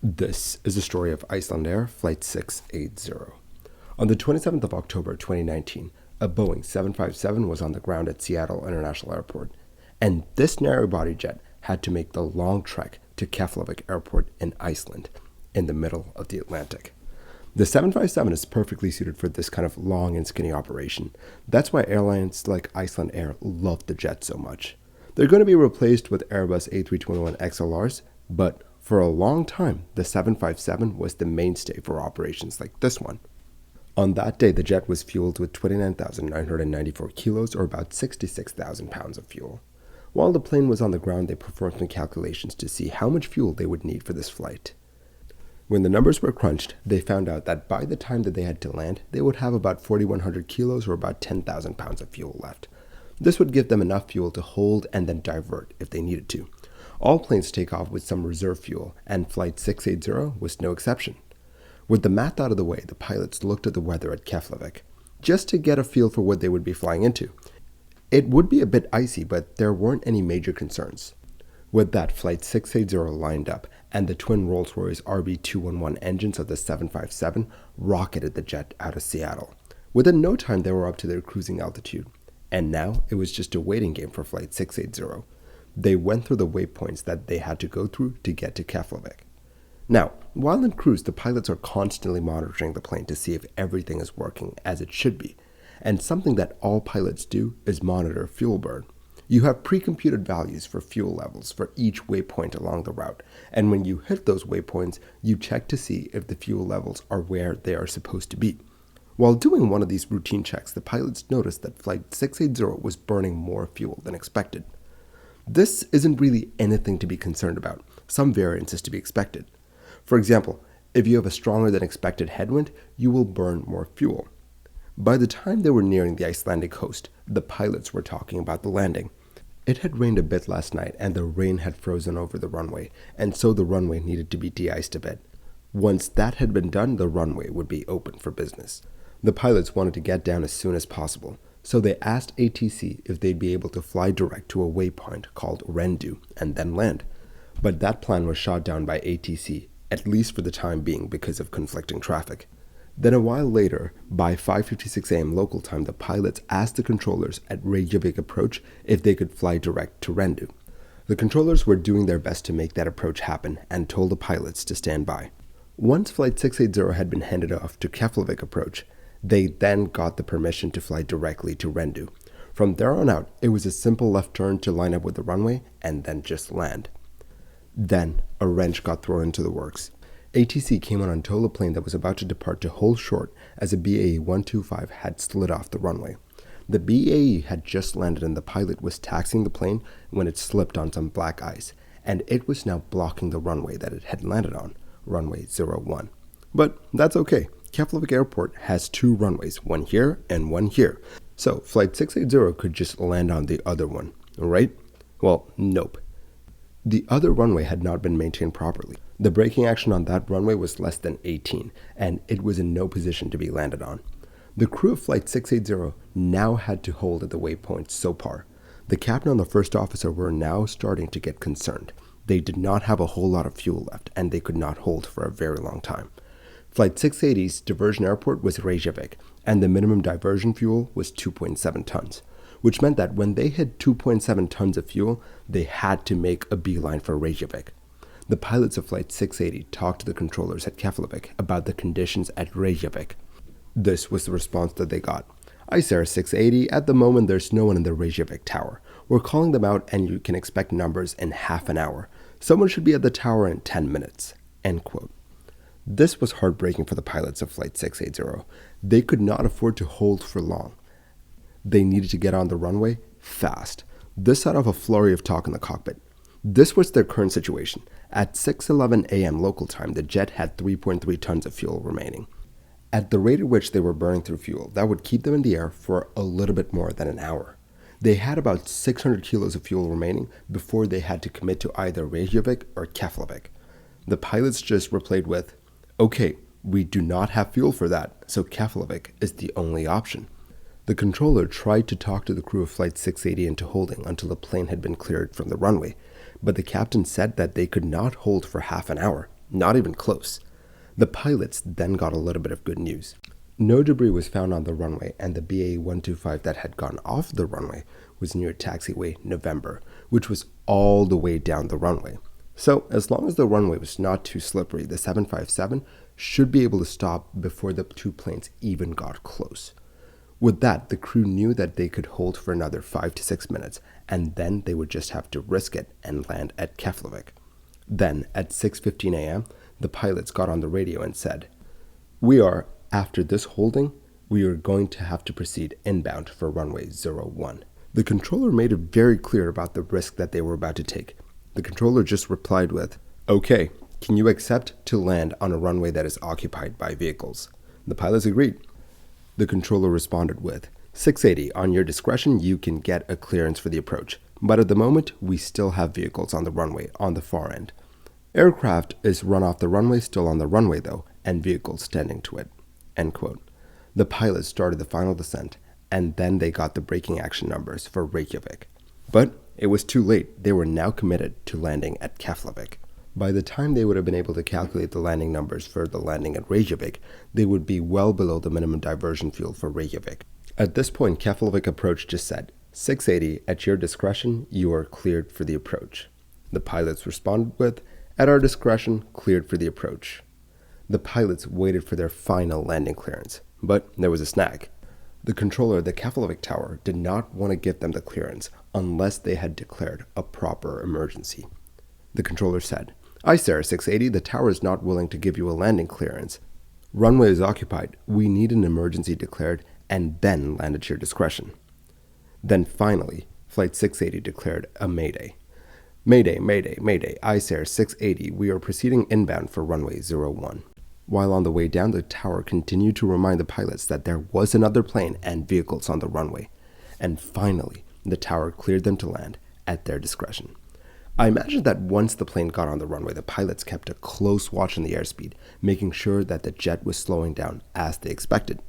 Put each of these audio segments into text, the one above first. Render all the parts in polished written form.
This is the story of Icelandair Flight 680. On the 27th of October 2019, a Boeing 757 was on the ground at Seattle International Airport, and this narrow-body jet had to make the long trek to Keflavik Airport in Iceland, in the middle of the Atlantic. The 757 is perfectly suited for this kind of long and skinny operation. That's why airlines like Icelandair love the jet so much. They're going to be replaced with Airbus A321 XLRs, but for a long time, the 757 was the mainstay for operations like this one. On that day, the jet was fueled with 29,994 kilos, or about 66,000 pounds of fuel. While the plane was on the ground, they performed some calculations to see how much fuel they would need for this flight. When the numbers were crunched, they found out that by the time that they had to land, they would have about 4,100 kilos, or about 10,000 pounds of fuel left. This would give them enough fuel to hold and then divert if they needed to. All planes take off with some reserve fuel, and Flight 680 was no exception. With the math out of the way, the pilots looked at the weather at Keflavik, just to get a feel for what they would be flying into. It would be a bit icy, but there weren't any major concerns. With that, Flight 680 lined up, and the twin Rolls-Royce RB211 engines of the 757 rocketed the jet out of Seattle. Within no time, they were up to their cruising altitude, and now it was just a waiting game for Flight 680. They went through the waypoints that they had to go through to get to Keflavik. Now, while in cruise, the pilots are constantly monitoring the plane to see if everything is working as it should be. And something that all pilots do is monitor fuel burn. You have precomputed values for fuel levels for each waypoint along the route. And when you hit those waypoints, you check to see if the fuel levels are where they are supposed to be. While doing one of these routine checks, the pilots noticed that Flight 680 was burning more fuel than expected. This isn't really anything to be concerned about. Some variance is to be expected. For example, if you have a stronger than expected headwind, you will burn more fuel. By the time they were nearing the Icelandic coast, the pilots were talking about the landing. It had rained a bit last night, and the rain had frozen over the runway, and so the runway needed to be de-iced a bit. Once that had been done, the runway would be open for business. The pilots wanted to get down as soon as possible, so they asked ATC if they'd be able to fly direct to a waypoint called RENDU and then land. But that plan was shot down by ATC, at least for the time being because of conflicting traffic. Then a while later, by 5:56 a.m. local time, the pilots asked the controllers at Reykjavik approach if they could fly direct to RENDU. The controllers were doing their best to make that approach happen and told the pilots to stand by. Once Flight 680 had been handed off to Keflavik approach, they then got the permission to fly directly to RENDU. From there on out, it was a simple left turn to line up with the runway and then just land. Then, a wrench got thrown into the works. ATC came on and told a plane that was about to depart to hold short as a BAE 125 had slid off the runway. The BAE had just landed and the pilot was taxiing the plane when it slipped on some black ice, and it was now blocking the runway that it had landed on, runway 01. But that's okay. Keflavik Airport has two runways, one here and one here. So Flight 680 could just land on the other one, right? Well, nope. The other runway had not been maintained properly. The braking action on that runway was less than 18, and it was in no position to be landed on. The crew of Flight 680 now had to hold at the waypoint sopar. The captain and the first officer were now starting to get concerned. They did not have a whole lot of fuel left, and they could not hold for a very long time. Flight 680's diversion airport was Reykjavik, and the minimum diversion fuel was 2.7 tons, which meant that when they hit 2.7 tons of fuel, they had to make a beeline for Reykjavik. The pilots of Flight 680 talked to the controllers at Keflavik about the conditions at Reykjavik. This was the response that they got. ICEAIR 680, at the moment there's no one in the Reykjavik tower. We're calling them out and you can expect numbers in half an hour. Someone should be at the tower in 10 minutes. End quote. This was heartbreaking for the pilots of Flight 680. They could not afford to hold for long. They needed to get on the runway fast. This set off a flurry of talk in the cockpit. This was their current situation. At 6:11 a.m. local time, the jet had 3.3 tons of fuel remaining. At the rate at which they were burning through fuel, that would keep them in the air for a little bit more than an hour. They had about 600 kilos of fuel remaining before they had to commit to either Reykjavik or Keflavik. The pilots just replied with, "Okay, we do not have fuel for that, so Keflavik is the only option." The controller tried to talk to the crew of Flight 680 into holding until the plane had been cleared from the runway, but the captain said that they could not hold for half an hour. not even close. The pilots then got a little bit of good news. No debris was found on the runway, and the BA-125 that had gone off the runway was near taxiway November, which was all the way down the runway. So as long as the runway was not too slippery, the 757 should be able to stop before the two planes even got close. With that, the crew knew that they could hold for another 5 to 6 minutes, and then they would just have to risk it and land at Keflavik. Then, at 6:15 a.m., the pilots got on the radio and said, after this holding, we are going to have to proceed inbound for runway 01. The controller made it very clear about the risk that they were about to take. The controller just replied with, "Okay, can you accept to land on a runway that is occupied by vehicles?" The pilots agreed. The controller responded with, "680, on your discretion, you can get a clearance for the approach, but at the moment, we still have vehicles on the runway on the far end. Aircraft is run off the runway, still on the runway though, and vehicles tending to it." End quote. The pilots started the final descent, and then they got the braking action numbers for Reykjavik. But it was too late. They were now committed to landing at Keflavik. By the time they would have been able to calculate the landing numbers for the landing at Reykjavik, they would be well below the minimum diversion fuel for Reykjavik. At this point, Keflavik approach just said, "680, at your discretion, you are cleared for the approach." The pilots responded with, "At our discretion, cleared for the approach." The pilots waited for their final landing clearance, but there was a snag. The controller at the Keflavik tower did not want to give them the clearance unless they had declared a proper emergency. The controller said, "ICEAIR 680, the tower is not willing to give you a landing clearance. Runway is occupied. We need an emergency declared and then land at your discretion." Then finally, Flight 680 declared a mayday. "Mayday, mayday, mayday, ICEAIR 680, we are proceeding inbound for runway 01. While on the way down, the tower continued to remind the pilots that there was another plane and vehicles on the runway. And finally, the tower cleared them to land at their discretion. I imagine that once the plane got on the runway, the pilots kept a close watch on the airspeed, making sure that the jet was slowing down as they expected.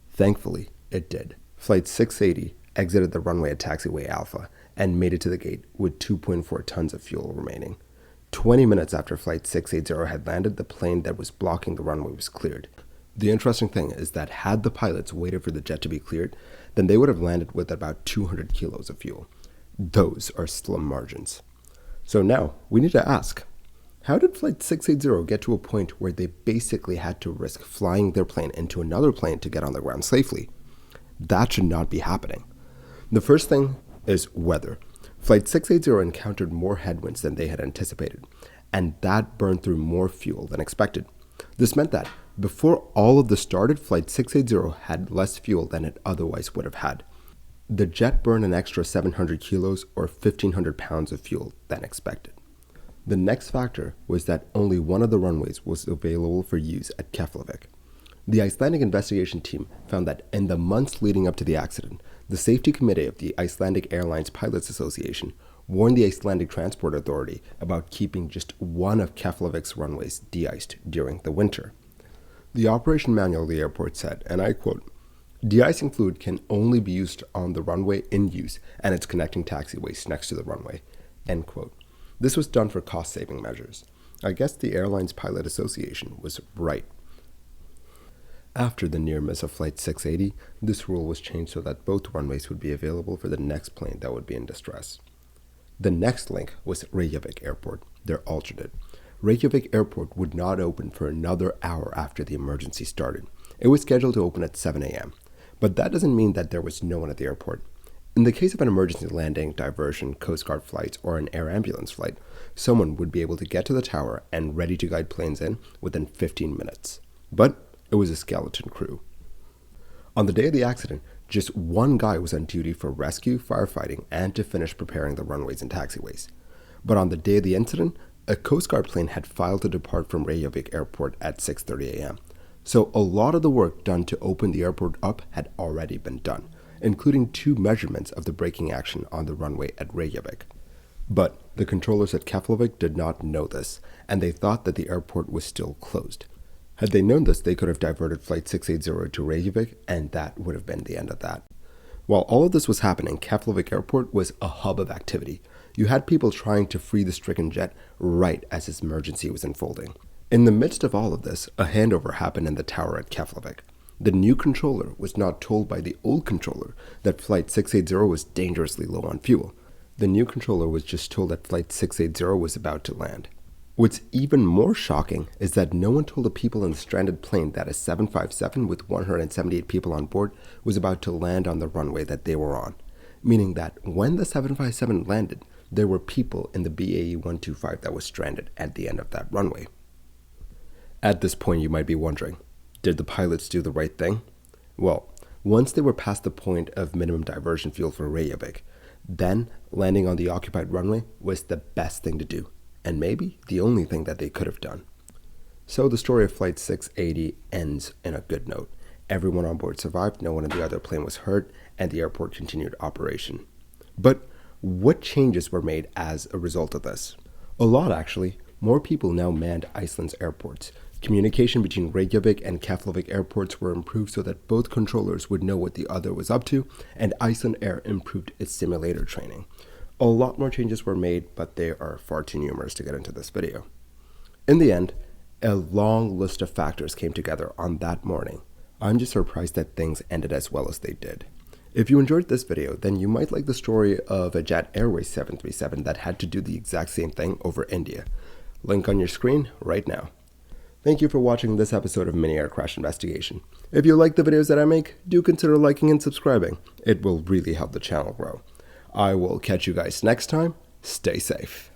Thankfully, it did. Flight 680 exited the runway at taxiway Alpha and made it to the gate with 2.4 tons of fuel remaining. 20 minutes after Flight 680 had landed, the plane that was blocking the runway was cleared. The interesting thing is that had the pilots waited for the jet to be cleared, then they would have landed with about 200 kilos of fuel. Those are slim margins. So now, we need to ask, how did Flight 680 get to a point where they basically had to risk flying their plane into another plane to get on the ground safely? That should not be happening. The first thing is weather. Flight 680 encountered more headwinds than they had anticipated, and that burned through more fuel than expected. This meant that before all of this started, Flight 680 had less fuel than it otherwise would have had. The jet burned an extra 700 kilos or 1,500 pounds of fuel than expected. The next factor was that only one of the runways was available for use at Keflavik. The Icelandic investigation team found that in the months leading up to the accident, the safety committee of the Icelandic Airlines Pilots Association warned the Icelandic Transport Authority about keeping just one of Keflavik's runways de-iced during the winter. The operation manual of the airport said, and I quote, "De-icing fluid can only be used on the runway in use and its connecting taxiways next to the runway." End quote. This was done for cost-saving measures. I guess the Airlines Pilot Association was right. After the near miss of Flight 680, this rule was changed so that both runways would be available for the next plane that would be in distress. The next link was Reykjavik Airport, their alternate. Reykjavik Airport would not open for another hour after the emergency started. It was scheduled to open at 7 a.m., but that doesn't mean that there was no one at the airport. In the case of an emergency landing, diversion, Coast Guard flights, or an air ambulance flight, someone would be able to get to the tower and ready to guide planes in within 15 minutes. But it was a skeleton crew. On the day of the accident, just one guy was on duty for rescue, firefighting, and to finish preparing the runways and taxiways. But on the day of the incident, a Coast Guard plane had filed to depart from Reykjavik Airport at 6:30 a.m. So a lot of the work done to open the airport up had already been done, including 2 measurements of the braking action on the runway at Reykjavik. But the controllers at Keflavik did not know this, and they thought that the airport was still closed. Had they known this, they could have diverted Flight 680 to Reykjavik, and that would have been the end of that. While all of this was happening, Keflavik Airport was a hub of activity. You had people trying to free the stricken jet right as its emergency was unfolding. In the midst of all of this, a handover happened in the tower at Keflavik. The new controller was not told by the old controller that Flight 680 was dangerously low on fuel. The new controller was just told that Flight 680 was about to land. What's even more shocking is that no one told the people in the stranded plane that a 757 with 178 people on board was about to land on the runway that they were on, meaning that when the 757 landed, there were people in the BAE 125 that was stranded at the end of that runway. At this point, you might be wondering, did the pilots do the right thing? Well, once they were past the point of minimum diversion fuel for Reykjavik, then landing on the occupied runway was the best thing to do, and maybe the only thing that they could have done. So the story of Flight 680 ends in a good note. Everyone on board survived, no one in the other plane was hurt, and the airport continued operation. But what changes were made as a result of this? A lot, actually. More people now manned Iceland's airports. Communication between Reykjavik and Keflavik airports were improved so that both controllers would know what the other was up to, and IcelandAir improved its simulator training. A lot more changes were made, but they are far too numerous to get into this video. In the end, a long list of factors came together on that morning. I'm just surprised that things ended as well as they did. If you enjoyed this video, then you might like the story of a Jet Airways 737 that had to do the exact same thing over India. Link on your screen right now. Thank you for watching this episode of Mini Air Crash Investigation. If you like the videos that I make, do consider liking and subscribing. It will really help the channel grow. I will catch you guys next time. Stay safe.